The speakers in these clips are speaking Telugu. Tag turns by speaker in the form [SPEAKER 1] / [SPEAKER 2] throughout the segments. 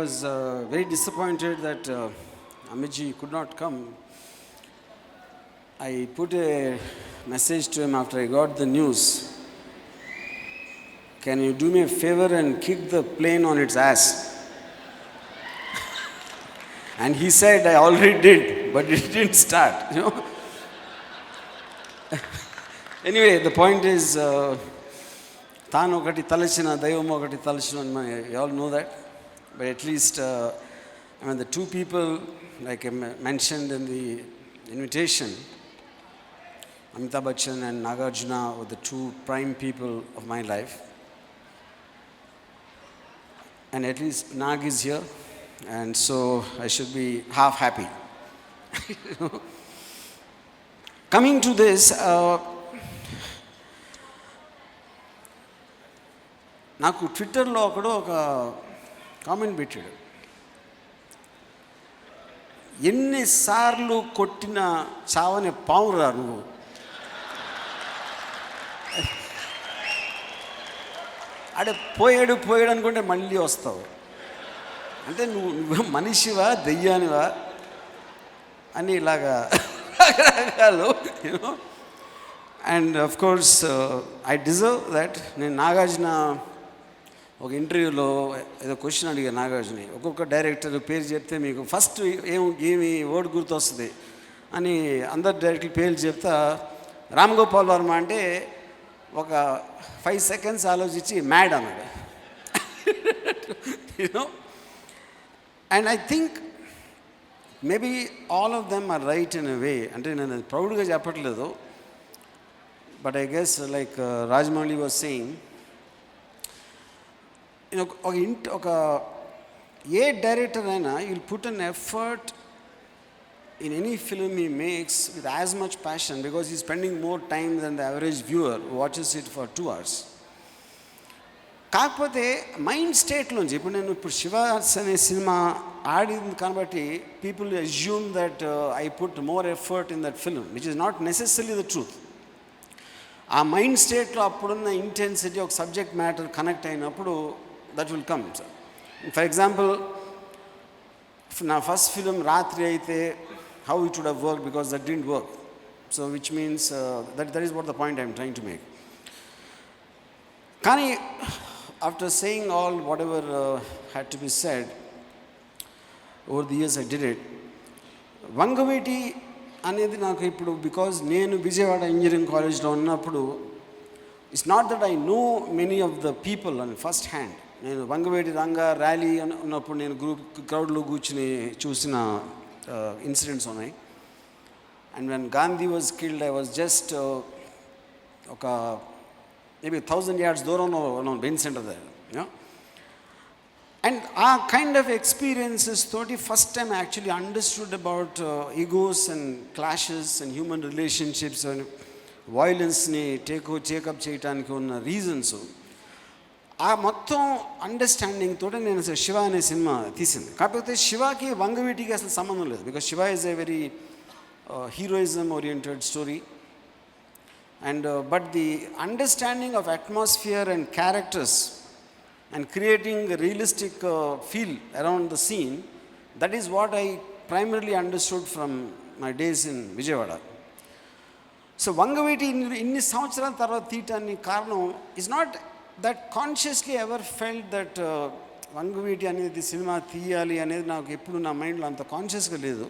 [SPEAKER 1] was very disappointed that Amiji could not come. I put a message to him after I got the news. Can you do me a favor and kick the plane on its ass? And he said, I already did, but it didn't start, Anyway, the point is, Tanu okati talachina, Daivam okati talachina, you all know that. But at least, the two people, like I mentioned in the invitation, Amitabh Bachchan and Nagarjuna were the two prime people of my life. And at least Nag is here, and so I should be half happy. Coming to this, నాకు ట్విట్టర్లో ఒకడు ఒక కామెంట్ పెట్టాడు. ఎన్నిసార్లు కొట్టిన చావని పావురా నువ్వు. అడే పోయాడు అనుకుంటే మళ్ళీ వస్తావు. అంటే నువ్వు మనిషివా దెయ్యానివా అని ఇలాగా రకరకాలు and of course I deserve that. నేను నాగార్జున ఒక ఇంటర్వ్యూలో ఏదో క్వశ్చన్ అడిగాను నాగార్జుని, ఒక్కొక్క డైరెక్టర్ పేరు చెప్తే మీకు ఫస్ట్ ఏమి వర్డ్ గుర్తొస్తుంది అని అందరు డైరెక్టర్ పేర్లు చెప్తా రామ్ గోపాల్ వర్మ అంటే ఒక 5 seconds ఆలోచించి మ్యాడ్ అన్నాడు. And I think maybe all of them are right in a way. అంటే నేను ప్రౌడ్గా చెప్పట్లేదు, but I guess like Rajamouli was saying, ఒక ఏ డైరెక్టర్ అయినా will put an effort in any film he makes with as much passion because he's spending more time than the average viewer who watches it for 2 hours. కాకపోతే మైండ్ స్టేట్లోంచి ఇప్పుడు శివ అనే సినిమా ఆడింది కాబట్టి people assume that I put more effort in that film which is not necessary the truth. ఆ మైండ్ స్టేట్లో అప్పుడున్న ఇంటెన్సిటీ ఒక సబ్జెక్ట్ మ్యాటర్ కనెక్ట్ అయినప్పుడు that will come. For example నా ఫస్ట్ ఫిలిం రాత్రి అయితే how it would have worked, because that didn't work. So which means that is what the point I'm trying to make. Kani, after saying all whatever had to be said, over the years I did it. Vangaveeti అనేది నాకు ఇప్పుడు బికాజ్ నేను విజయవాడ ఇంజనీరింగ్ కాలేజ్లో ఉన్నప్పుడు it's not that I know many of the people and first hand. నేను వంగవేటి రంగా ర్యాలీ ఉన్నప్పుడు నేను క్రౌడ్లో కూర్చుని చూసిన ఇన్సిడెంట్స్ ఉన్నాయి. And when Gandhi was killed I was just ఒక మేబీ 1000 yards దూరంలో ఉన్నాను బెన్ సెంటర్ దగ్గర. అండ్ ఆ కైండ్ ఆఫ్ ఎక్స్పీరియన్సెస్ తోటి first time actually understood about egos and clashes and human relationships and వయలెన్స్ని టేకప్ చేయడానికి ఉన్న రీజన్స్, ఆ మొత్తం అండర్స్టాండింగ్ తోటి నేను శివ అనే సినిమా తీసింది. కాకపోతే శివకి వంగవీటికి అసలు సంబంధం లేదు, because Shiva is a very heroism oriented story. And but the understanding of atmosphere and characters and creating a realistic feel around the scene, that is what I primarily understood from my days in Vijayawada. So Vangaveeti inni samvatsaraల తర్వాత తీయటానికి కారణం is not that consciously ever felt that Vangaveeti అనేది సినిమా తీయాలి అనేది నాకు ఎప్పుడు నా మైండ్లో అంత కాన్షియస్గా లేదు.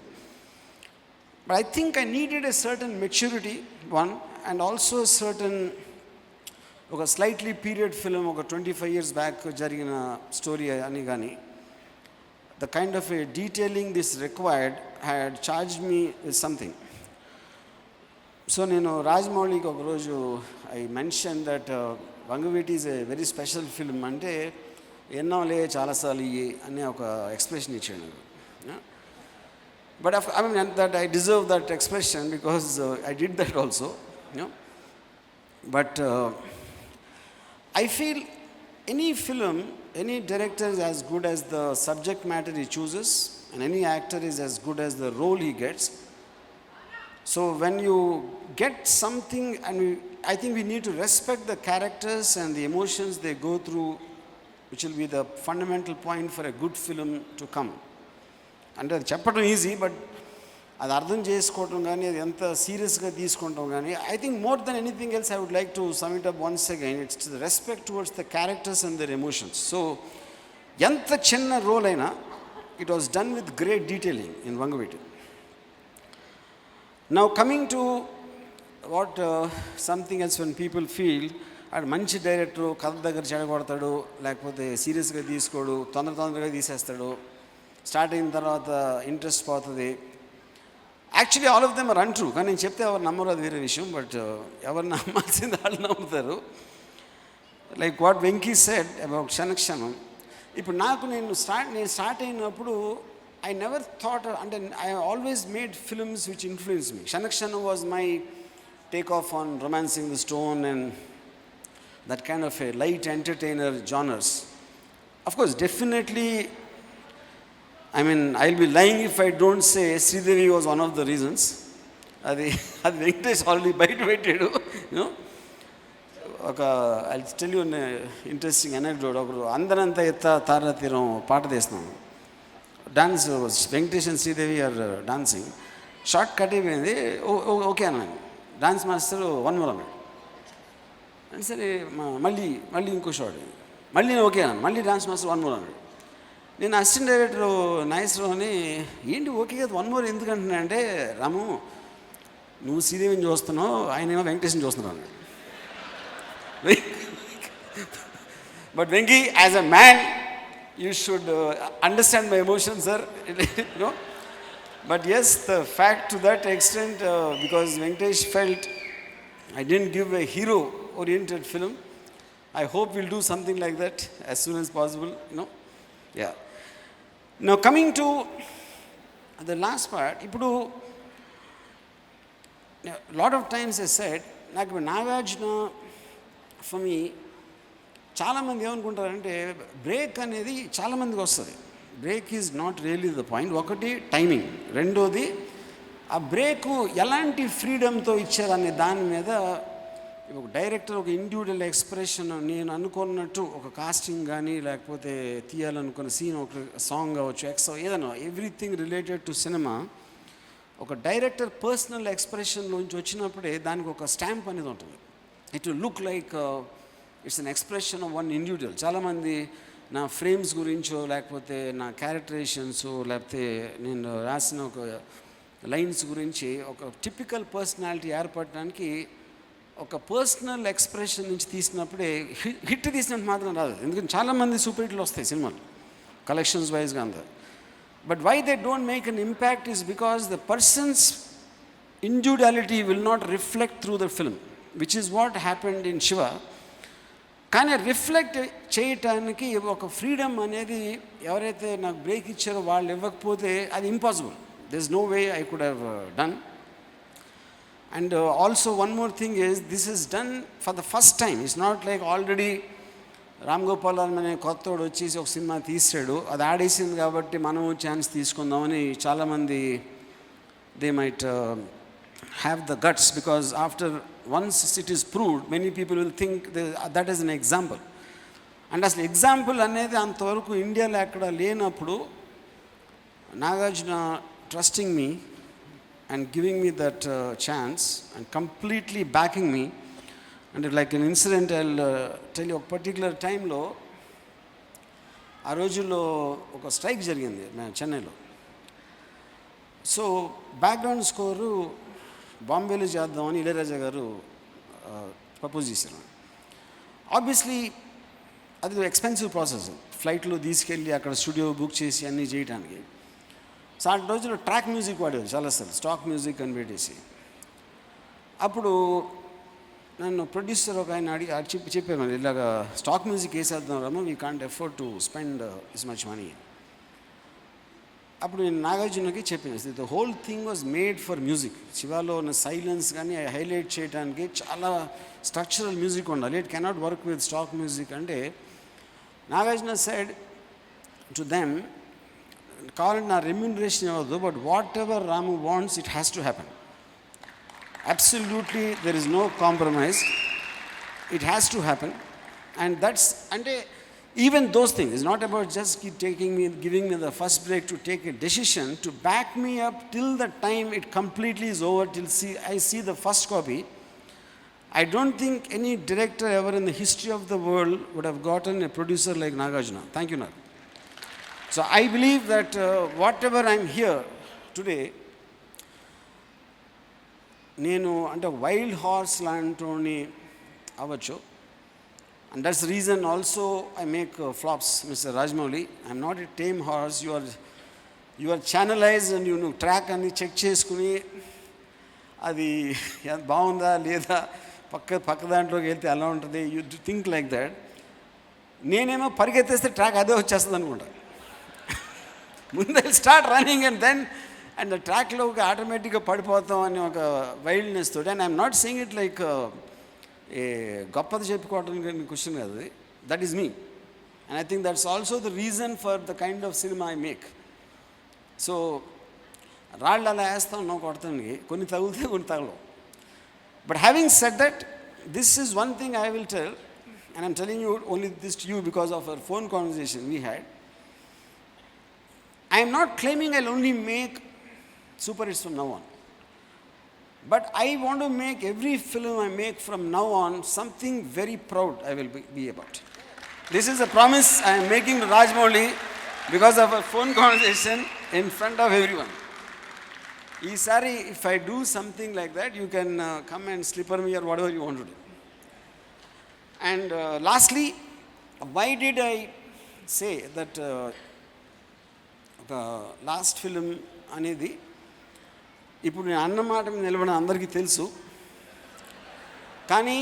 [SPEAKER 1] But I think I needed a certain maturity, one, and also a certain ఒక స్లైట్లీ పీరియడ్ ఫిలిం ఒక 25 years బ్యాక్ జరిగిన స్టోరీ అని కానీ the kind of A detailing this required had charged me with something. So నేను రాజమౌళికి ఒకరోజు I mention that Vangaveeti is a very special film అంటే ఎన్నోలే చాలాసార్లు ఇయ్యి అనే ఒక ఎక్స్ప్రెషన్ ఇచ్చాను. But I mean that I deserve that expression because I did that also. But I feel any film, any director is as good as the subject matter he chooses, and any actor is as good as the role he gets. So when you get something, and I think we need to respect the characters and the emotions they go through which will be the fundamental point for a good film to come. అంటే అది చెప్పడం ఈజీ, బట్ అది అర్థం చేసుకోవటం కానీ అది ఎంత సీరియస్గా తీసుకుంటాం కానీ I think more than anything else I would like to sum it up once again, it's the respect towards the characters and their emotions. So ఎంత చిన్న రోల్ అయినా it was done with great detailing in Vangaveeti. Now coming to what something else when people feel ఆడు మంచి డైరెక్టరు, కథ దగ్గర చెడగొడతాడు, లేకపోతే సీరియస్గా తీసుకోడు, తొందరగా తీసేస్తాడు, స్టార్ట్ అయిన తర్వాత ఇంట్రెస్ట్ పోతుంది. Actually all of them are untrue, కానీ నేను చెప్తే ఎవరు నమ్మరు, అది వేరే విషయం. బట్ ఎవరు నమ్మాల్సింది వాళ్ళు నమ్ముతారు. Like what Venky said about Kshanakshanam. ఇప్పుడు నేను స్టార్ట్ అయినప్పుడు ఐ నెవర్ థాట్, అంటే I always made films which influence me. Kshanakshanam was my take off on romancing the stone and that kind of a light entertainer genres. Of course, definitely, I mean, I'll be lying if I don't say Sridevi was one of the reasons. అది వెంకటేష్ ఆల్రెడీ బయట పెట్టాడు. You know I'll tell you an interesting anecdote. ఒకరు అందరంతా ఎత్త తారా తీరం పాట తీస్తున్నాం, dance Venkatesh and Sridevi are dancing. Short cut అయిపోయింది, ఓకే అన్నాను. డాన్స్ మాస్టర్ 1 more అన్నాడు. అని సరే మళ్ళీ ఇంకో షాట్, మళ్ళీ నేను ఓకే అన్నాను. మళ్ళీ డాన్స్ మాస్టర్ 1 more అన్నాడు. నేను అసిస్టెంట్ డైరెక్టర్ నాగేశ్వరరావుని, ఏంటి ఓకే కదా 1 more ఎందుకు అంటున్నా అంటే, రాము నువ్వు శ్రీదేవిని చూస్తున్నావు, ఆయన ఏమో వెంకటేష్ని చూస్తున్నావు అన్నాడు. But Venky, as a man you should understand my emotions sir. No, but yes, the fact to that extent, because Venkatesh felt I didn't give a hero-oriented film. I hope we'll do something like that as soon as possible, you know. Yeah. Now coming to the last part, ఇప్పుడు lot of times I said, నాకు నాగార్జున for me చాలామంది ఏమనుకుంటారంటే బ్రేక్ అనేది చాలామందికి వస్తుంది. Break is not really the point. ఒకటి టైమింగ్, రెండోది ఆ బ్రేకు ఎలాంటి ఫ్రీడమ్తో ఇచ్చారనే దాని మీద. ఒక డైరెక్టర్ ఒక ఇండివిజువల్ ఎక్స్ప్రెషన్, నేను అనుకున్నట్టు ఒక కాస్టింగ్ కానీ, లేకపోతే తీయాలనుకున్న సీన్, ఒక సాంగ్ కావచ్చు, ఏదైనా ఎవ్రీథింగ్ రిలేటెడ్ టు సినిమా, ఒక డైరెక్టర్ పర్సనల్ ఎక్స్ప్రెషన్లోంచి వచ్చినప్పుడే దానికి ఒక స్టాంప్ అనేది ఉంటుంది. It will look like it's an expression of one individual. చాలామంది నా ఫ్రేమ్స్ గురించో, లేకపోతే నా క్యారెక్టరైజేషన్స్, లేకపోతే నేను రాసిన ఒక లైన్స్ గురించి ఒక టిపికల్ పర్సనాలిటీ ఏర్పడడానికి ఒక పర్సనల్ ఎక్స్ప్రెషన్ నుంచి తీసినప్పుడే హిట్ తీసినట్టు మాత్రం రాదు. ఎందుకంటే చాలామంది సూపర్ హిట్లు వస్తాయి సినిమాలు కలెక్షన్స్ వైజ్గా అందరు. But why they don't make an impact is because the persons individuality will not reflect through the film, which is what happened in Shiva. కానీ రిఫ్లెక్ట్ చేయటానికి ఒక ఫ్రీడమ్ అనేది ఎవరైతే నాకు బ్రేక్ ఇచ్చారో వాళ్ళు ఇవ్వకపోతే అది impossible. There's no way I could have done. And also one more thing is, this is done for the first time. It's not like already Gopal Varma అనే కొత్తోడు వచ్చేసి ఒక సినిమా తీసాడు, అది ఆడేసింది కాబట్టి మనం ఛాన్స్ తీసుకుందామని చాలామంది they might have the guts, because after once it is proved, many people will think that is an example. And అసలు ఎగ్జాంపుల్ అనేది అంతవరకు ఇండియాలో ఎక్కడ లేనప్పుడు Nagarjuna trusting me and giving me that chance and completely backing me. And like an incident, I'll tell you, a particular time lo aa rojulo oka strike jarigindi Chennai lo. So background score Bombay lo cheddamani Ilaiyaraaja garu propose chesaru. Obviously adi expensive process, flight lo తీసుకెళ్ళి అక్కడ స్టూడియో బుక్ చేసి అన్నీ చేయడానికి. సో ఆ రోజుల్లో ట్రాక్ మ్యూజిక్ వాడేవారు చాలాసార్లు, స్టాక్ మ్యూజిక్ అని పెట్టేసి. అప్పుడు నన్ను ప్రొడ్యూసర్ ఒక ఆయన చెప్పాను, ఇలాగా స్టాక్ మ్యూజిక్ వేసేద్దాం రామో, we can't afford to spend this much money. అప్పుడు నేను నాగార్జునకి చెప్పాను, the whole thing was made for music. శివాలో ఉన్న సైలెన్స్ కానీ హైలైట్ చేయడానికి చాలా స్ట్రక్చరల్ మ్యూజిక్ ఉండాలి, it cannot work with stock music. అంటే నాగార్జున సైడ్ టు దెమ్, కావాలంటే నా రెమ్యూనరేషన్ అవ్వదు, but whatever Ramu wants it has to happen. Absolutely there is no compromise, it has to happen. And that's అంటే even those things, it's not about just giving me the first break to take a decision, to back me up till the time it completely is over, till I see the first copy. I don't think any director ever in the history of the world would have gotten a producer like Nagarjuna. Thank you, Nag. So I believe that whatever I'm here today, నేను అంటే వైల్డ్ హార్స్ లాంటి అవ్వచ్చు. And that's the reason also I make flops, Mr. Rajamouli. I'm not a tame horse. You are channelized and you track and check చేసుకుని అది బాగుందా లేదా పక్క దాంట్లోకి వెళ్తే ఎలా ఉంటుంది, యూ థింక్ లైక్ దట్. నేనేమో పరిగెత్తేస్తే ట్రాక్ అదే వచ్చేస్తుంది అనుకుంటా. ముందు స్టార్ట్ రన్నింగ్ అండ్ ద ట్రాక్లోకి ఆటోమేటిక్గా పడిపోతాం అని ఒక వైల్డ్నెస్ తోటి. And I'm not saying it like ఏ గొప్పది చెప్పుకోవడానికి క్వశ్చన్ కాదు, that is me. And I think that's also the reason for the kind of cinema I make. So రాళ్ళు అలా వేస్తాం, నో కొడతానికి కొన్ని తగులుతాయి, కొన్ని తగలవు. But having said that, this is one thing I will tell, and I'm telling you only this to you because of our phone conversation we had. I am not claiming I'll only make super hits from now on. But I want to make every film I make from now on something very proud I will be about. This is a promise I am making to Rajamouli because of our phone conversation in front of everyone. Sorry, if I do something like that, you can come and slipper me or whatever you want to do. And lastly, why did I say that the last film అనేది ఇప్పుడు నేను అన్నమాట నిలబడిన అందరికీ తెలుసు. కానీ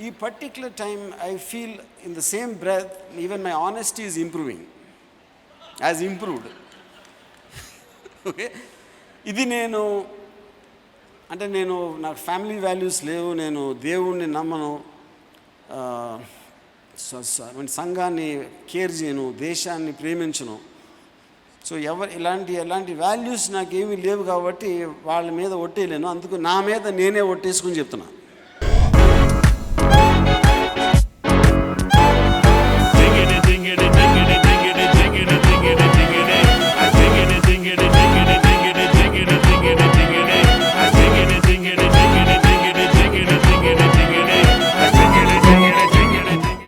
[SPEAKER 1] ఈ particular time I feel in the same breath even my honesty is improving, as improved. Okay, ఇది నేను నాకు ఫ్యామిలీ వాల్యూస్ లేవు, నేను దేవుణ్ణి నమ్మను, సంఘాన్ని కేర్ చేయను, దేశాన్ని ప్రేమించను. సో ఎలాంటి వాల్యూస్ నాకేమీ లేవు కాబట్టి వాళ్ళ మీద ఒట్టేయలేను. అందుకు నా మీద నేనే ఒట్టేసుకుని చెప్తున్నా.